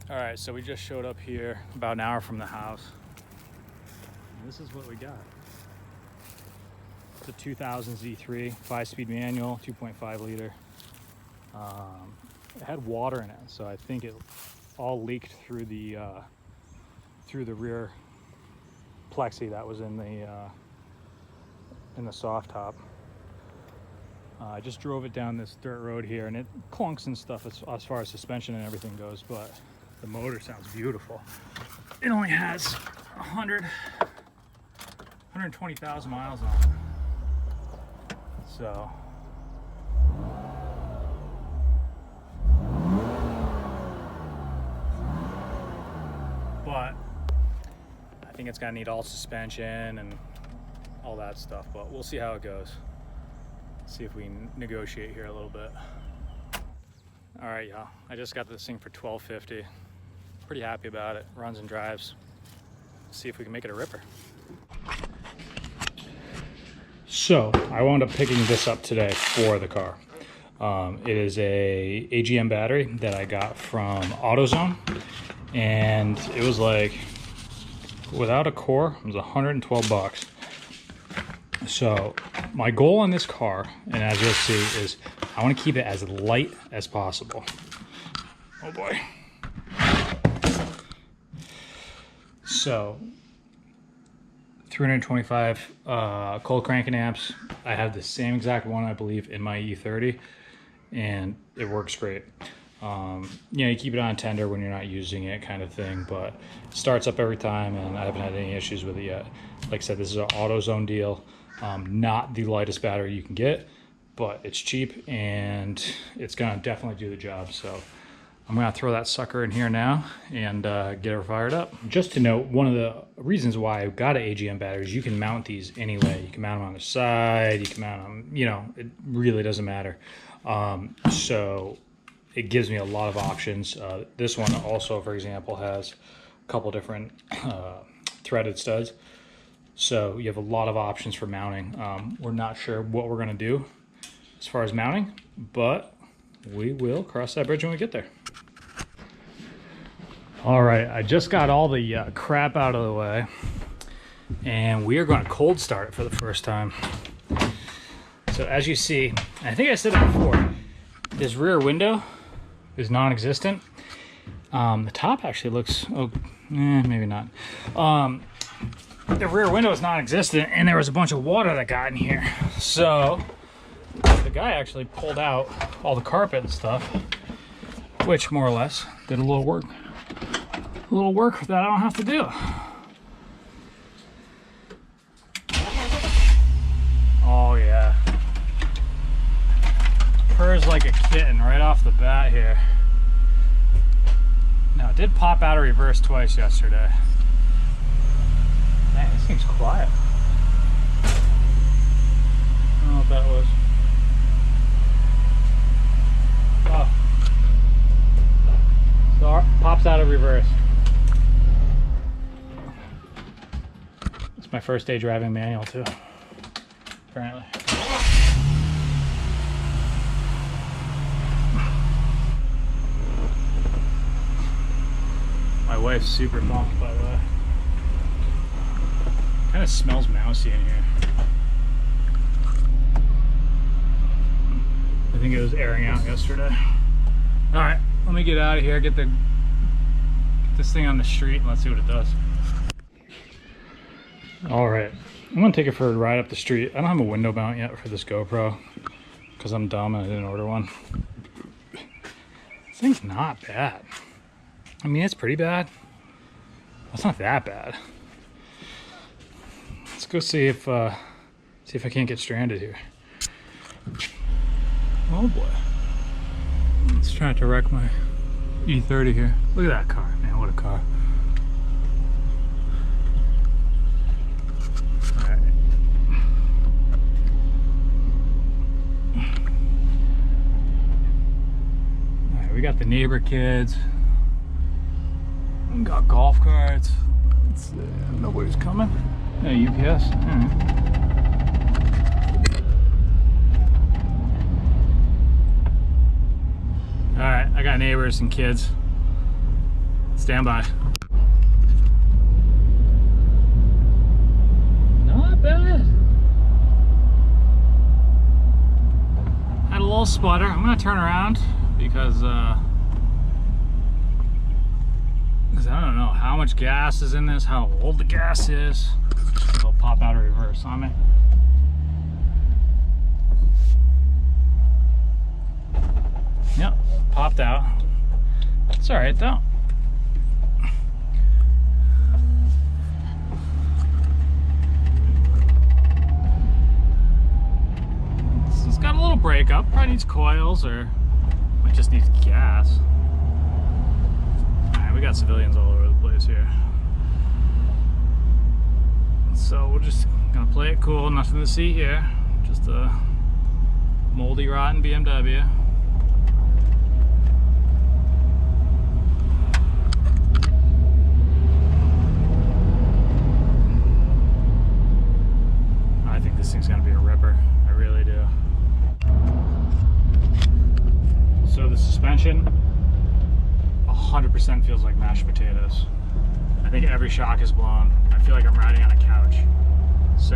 All right, so we just showed up here about an hour from the house. And this is what we got. It's a 2000 Z3, 5-speed manual, 2.5 liter. It had water in it, so I think it all leaked through the rear plexi that was in the soft top. I just drove it down this dirt road here, and it clunks and stuff as far as suspension and everything goes, but the motor sounds beautiful. It only has 120,000 miles on it. So but I think it's gonna need all suspension and all that stuff, but we'll see how it goes. See if we can negotiate here a little bit. All right, y'all, I just got this thing for $12.50. Pretty happy about it. Runs and drives. See if we can make it a ripper. So I wound up picking this up today for the car. It is a AGM battery that I got from AutoZone, and it was like, without a core, it was 112 bucks. So my goal on this car, and as you'll see, is I want to keep it as light as possible. Oh boy. So 325 cold cranking amps. I have the same exact one, I believe, in my E30, and it works great. You know, you keep it on tender when you're not using it, kind of thing, but it starts up every time, and I haven't had any issues with it yet. Like I said, this is an AutoZone deal. Not the lightest battery you can get, but it's cheap and it's gonna definitely do the job. So I'm gonna throw that sucker in here now and get her fired up. Just to note, one of the reasons why I got an AGM battery is you can mount these anyway. You can mount them on the side, you can mount them, you know, it really doesn't matter. So it gives me a lot of options. This one also, for example, has a couple different threaded studs. So you have a lot of options for mounting. We're not sure what we're gonna do as far as mounting, but we will cross that bridge when we get there. All right, I just got all the crap out of the way, and we are gonna cold start it for the first time. So as you see, I think I said it before, this rear window is non-existent. The top actually looks, maybe not. The rear window is non-existent, and there was a bunch of water that got in here. So the guy actually pulled out all the carpet and stuff, which more or less did a little work that I don't have to do. Oh yeah, purrs like a kitten right off the bat here. Now it did pop out of reverse twice yesterday. Man, this thing's quiet. I don't know what that was. Oh. So pops out of reverse. It's my first day driving manual too, apparently. My wife's super pumped, by the way. Kind of smells mousy in here. I think it was airing out yesterday. All right, let me get out of here, get this thing on the street, and let's see what it does. All right, I'm gonna take it for a ride up the street. I don't have a window mount yet for this GoPro because I'm dumb and I didn't order one. This thing's not bad. I mean, it's pretty bad. It's not that bad. Let's go see if I can't get stranded here. Oh boy. Let's try to wreck my E30 here. Look at that car, man, what a car. Alright. Alright, we got the neighbor kids. We got golf carts. Nobody's coming. Yeah, UPS. Alright, I got neighbors and kids. Stand by. Not bad. Had a little sputter. I'm gonna turn around because I don't know how much gas is in this, how old the gas is. It'll pop out of reverse on me. Yep, popped out. It's all right though. It's got a little breakup. Probably needs coils, or it just needs gas. All right, we got civilians all over the place here. So we're just gonna play it cool. Nothing to see here. Just a moldy, rotten BMW. I think this thing's gonna be a ripper. I really do. So the suspension 100% feels like mashed potatoes. I think every shock is blown. I feel like I'm riding on a couch. So,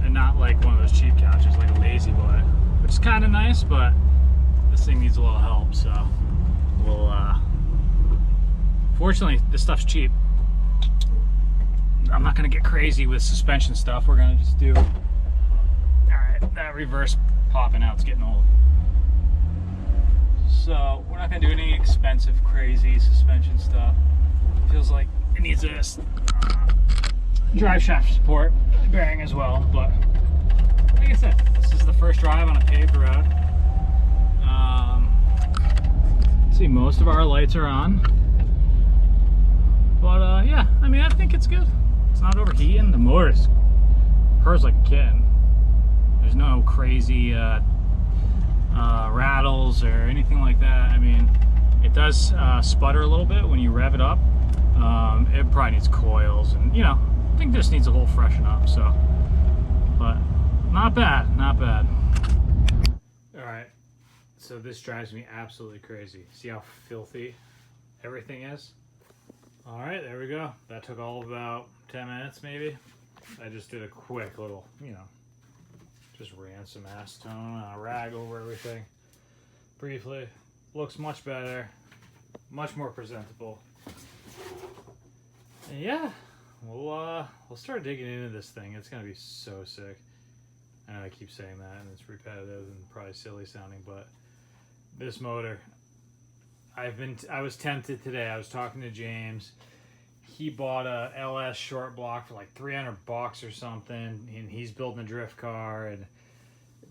and not like one of those cheap couches, like a lazy boy, which is kind of nice, but this thing needs a little help. So we'll, fortunately this stuff's cheap. I'm not gonna get crazy with suspension stuff. We're gonna just do, all right, that reverse popping out's getting old. So we're not gonna do any expensive, crazy suspension stuff. Feels like it needs this drive shaft support bearing as well, but like I said, this is the first drive on a paved road. See, most of our lights are on, but yeah, I mean, I think it's good. It's not overheating. The motor purrs like a kitten. There's no crazy rattles or anything like that. I mean, it does sputter a little bit when you rev it up. It probably needs coils, and you know, I think this needs a whole freshen up. So, but not bad, not bad. All right, so this drives me absolutely crazy. See how filthy everything is? All right, there we go. That took all about 10 minutes maybe. I just did a quick little, you know, just ran some acetone, rag over everything briefly. Looks much better, much more presentable. And yeah, we'll start digging into this thing. It's gonna be so sick. I know I keep saying that and it's repetitive and probably silly sounding, but this motor, I was tempted today. I was talking to James. He bought a LS short block for like $300 or something, and he's building a drift car, and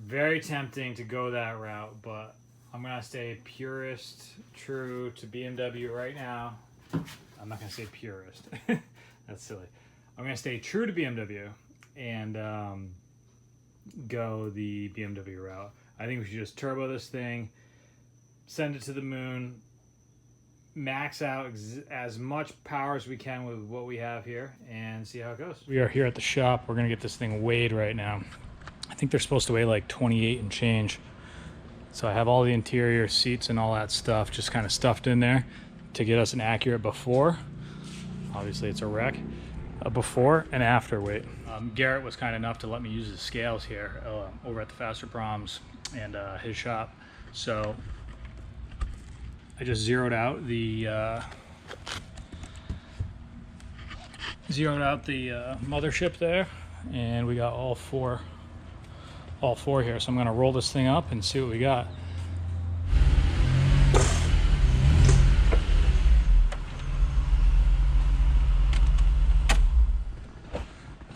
very tempting to go that route, but I'm gonna stay purist, true to BMW right now. I'm not gonna say purist. That's silly. I'm gonna stay true to BMW and go the BMW route. I think we should just turbo this thing, send it to the moon, max out as much power as we can with what we have here, and see how it goes. We are here at the shop. We're gonna get this thing weighed right now. I think they're supposed to weigh like 28 and change. So I have all the interior seats and all that stuff just kind of stuffed in there to get us an accurate before. Obviously it's a wreck. A before and after weight. Garrett was kind enough to let me use the scales here over at the Faster Proms and his shop. So I just zeroed out the mothership there, and we got all four here. So I'm gonna roll this thing up and see what we got.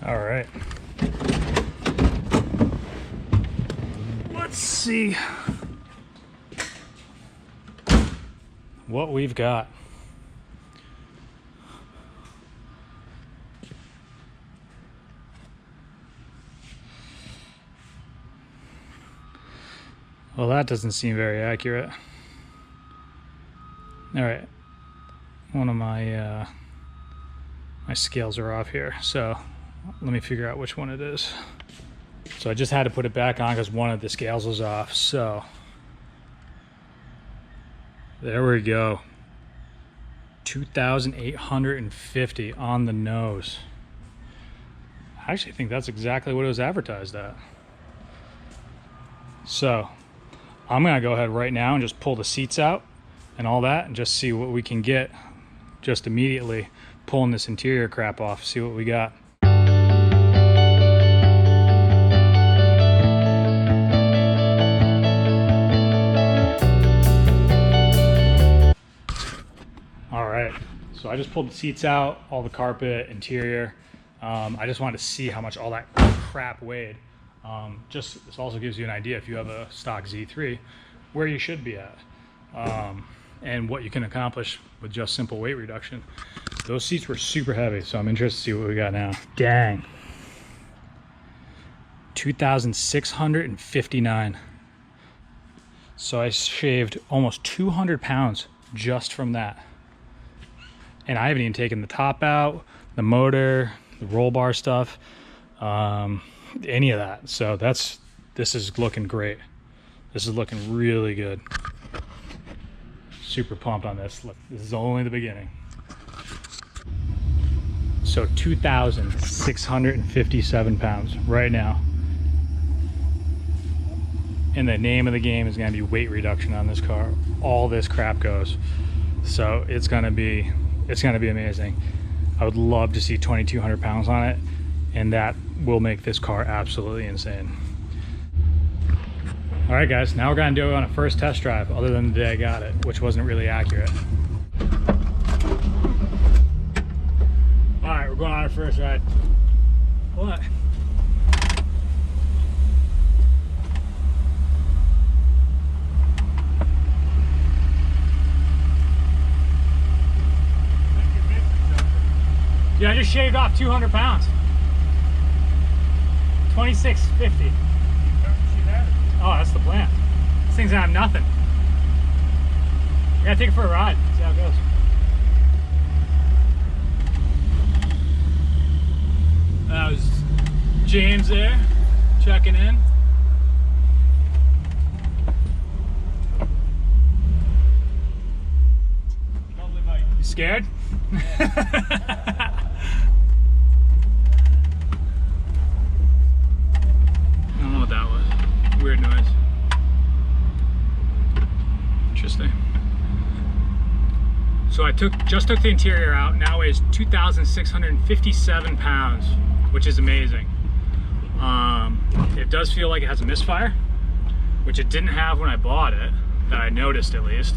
All right. Let's see what we've got. Well, that doesn't seem very accurate. All right, one of my my scales are off here, so let me figure out which one it is. So I just had to put it back on because one of the scales was off. So there we go. $2,850 on the nose. I actually think that's exactly what it was advertised at. So I'm gonna go ahead right now and just pull the seats out and all that and just see what we can get just immediately pulling this interior crap off, see what we got. All right, so I just pulled the seats out, all the carpet, interior. I just wanted to see how much all that crap weighed. This also gives you an idea, if you have a stock Z3, where you should be at, and what you can accomplish with just simple weight reduction. Those seats were super heavy, so I'm interested to see what we got now. Dang. 2,659. So I shaved almost 200 pounds just from that. And I haven't even taken the top out, the motor, the roll bar stuff, any of that. So this is looking great. This is looking really good. Super pumped on this. Look, this is only the beginning. So 2,657 pounds right now. And the name of the game is gonna be weight reduction on this car. All this crap goes. So it's gonna be amazing. I would love to see 2,200 pounds on it, and that will make this car absolutely insane. All right, guys, now we're gonna do it on a first test drive, other than the day I got it, which wasn't really accurate. All right, we're going on our first ride. What? Yeah, I just shaved off 200 pounds. 2650. Oh, that's the plan. This thing's gonna have nothing. I gotta take it for a ride, see how it goes. That was James there, checking in. You scared? Yeah. I don't know what that was. Weird noise. Interesting. So I just took the interior out. Now it weighs 2,657 pounds, which is amazing. It does feel like it has a misfire, which it didn't have when I bought it, that I noticed at least.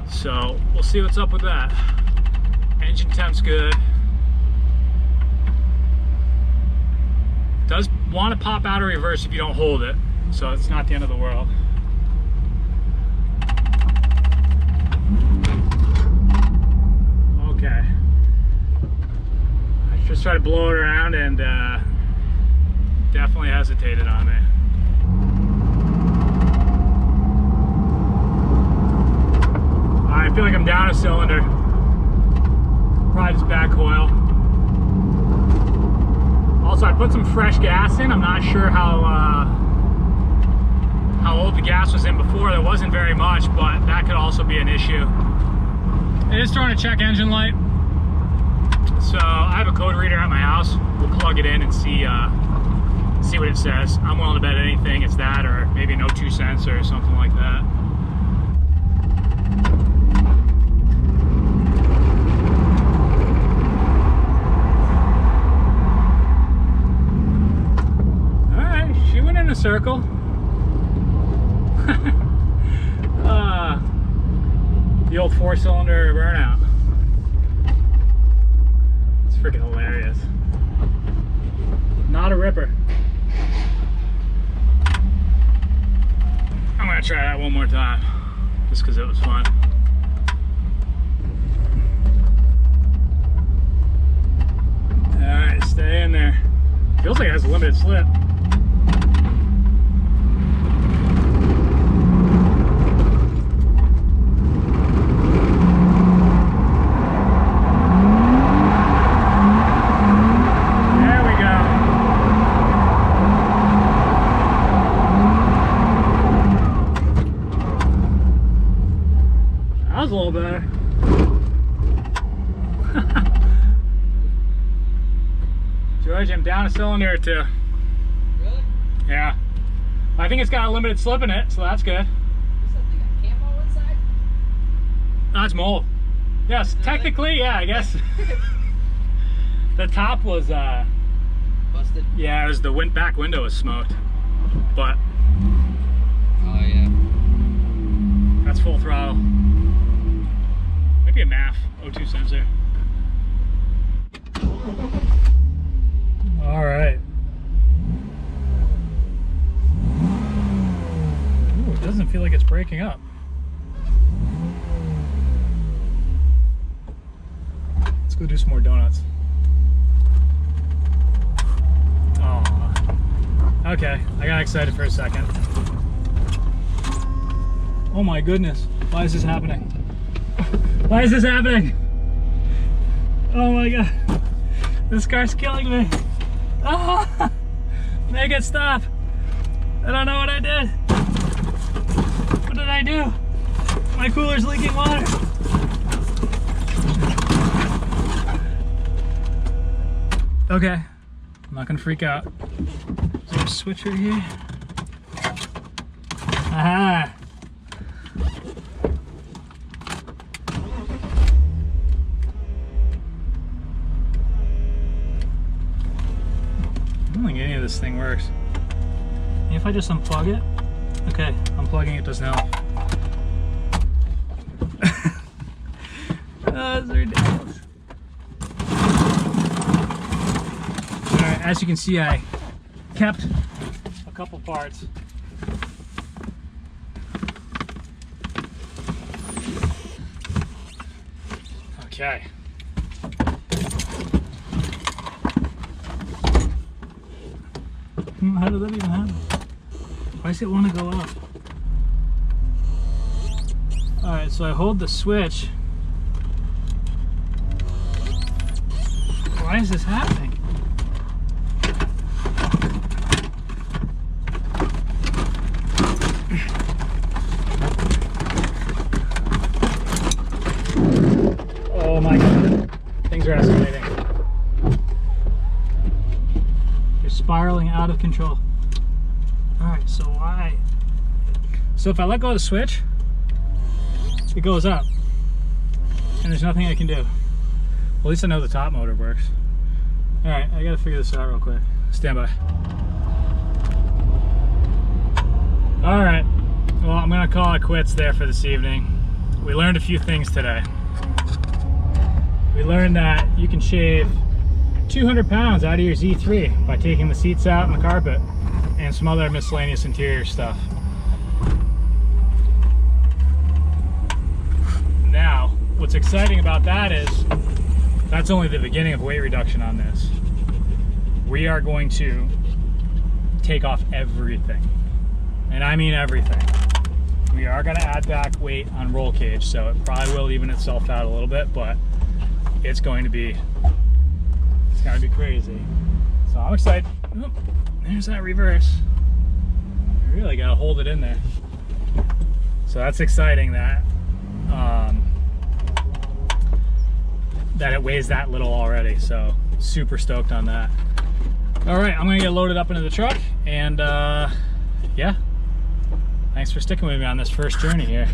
So we'll see what's up with that. Engine temp's good. Does want to pop out of reverse if you don't hold it, so it's not the end of the world. Okay. I just tried to blow it around and definitely hesitated on me. I feel like I'm down a cylinder. Probably just back coil. Also, I put some fresh gas in. I'm not sure how old the gas was in before. There wasn't very much, but that could also be an issue. It is throwing a check engine light. So I have a code reader at my house. We'll plug it in and see what it says. I'm willing to bet anything it's that, or maybe no 2 cents or something like that. Circle. The old 4-cylinder burnout. It's freaking hilarious. Not a ripper. I'm gonna try that one more time, just because it was fun. Alright, stay in there. Feels like it has a limited slip. A little better. told you I'm down a cylinder or two. Really? Yeah. I think it's got a limited slip in it, so that's good. What's that thing, got camo inside? That's mold. Yes, really? Technically, yeah, I guess. The top was, busted? Yeah, it was the back window was smoked. But. Oh, yeah. That's full throttle. Maybe a MAF O2 sensor. All right. Ooh, it doesn't feel like it's breaking up. Let's go do some more donuts. Oh. Okay, I got excited for a second. Oh my goodness, why is this happening? Why is this happening? Oh my god, this car's killing me. Oh, make it stop. I don't know what I did. What did I do? My cooler's leaking water. Okay, I'm not gonna freak out. Is there a switcher here? Aha! I don't think any of this thing works. If I just unplug it? Okay, unplugging it doesn't help. Oh, that's ridiculous. Alright, as you can see, I kept a couple parts. Okay. How did that even happen? Why does it want to go up? Alright, so I hold the switch. Why is this happening? Oh my god. Things are escalating. They're spiraling out of control. Alright, so why? So if I let go of the switch, it goes up. And there's nothing I can do. Well, at least I know the top motor works. Alright, I gotta figure this out real quick. Stand by. Alright, well, I'm gonna call it quits there for this evening. We learned a few things today. We learned that you can shave 200 pounds out of your Z3 by taking the seats out and the carpet and some other miscellaneous interior stuff. Now, what's exciting about that is that's only the beginning of weight reduction on this. We are going to take off everything, and I mean everything. We are going to add back weight on roll cage, so it probably will even itself out a little bit, but it's going to be crazy. So I'm excited. Oh, there's that reverse. I really got to hold it in there. So that's exciting that that it weighs that little already. So super stoked on that. All right, I'm gonna get loaded up into the truck, and yeah, thanks for sticking with me on this first journey here.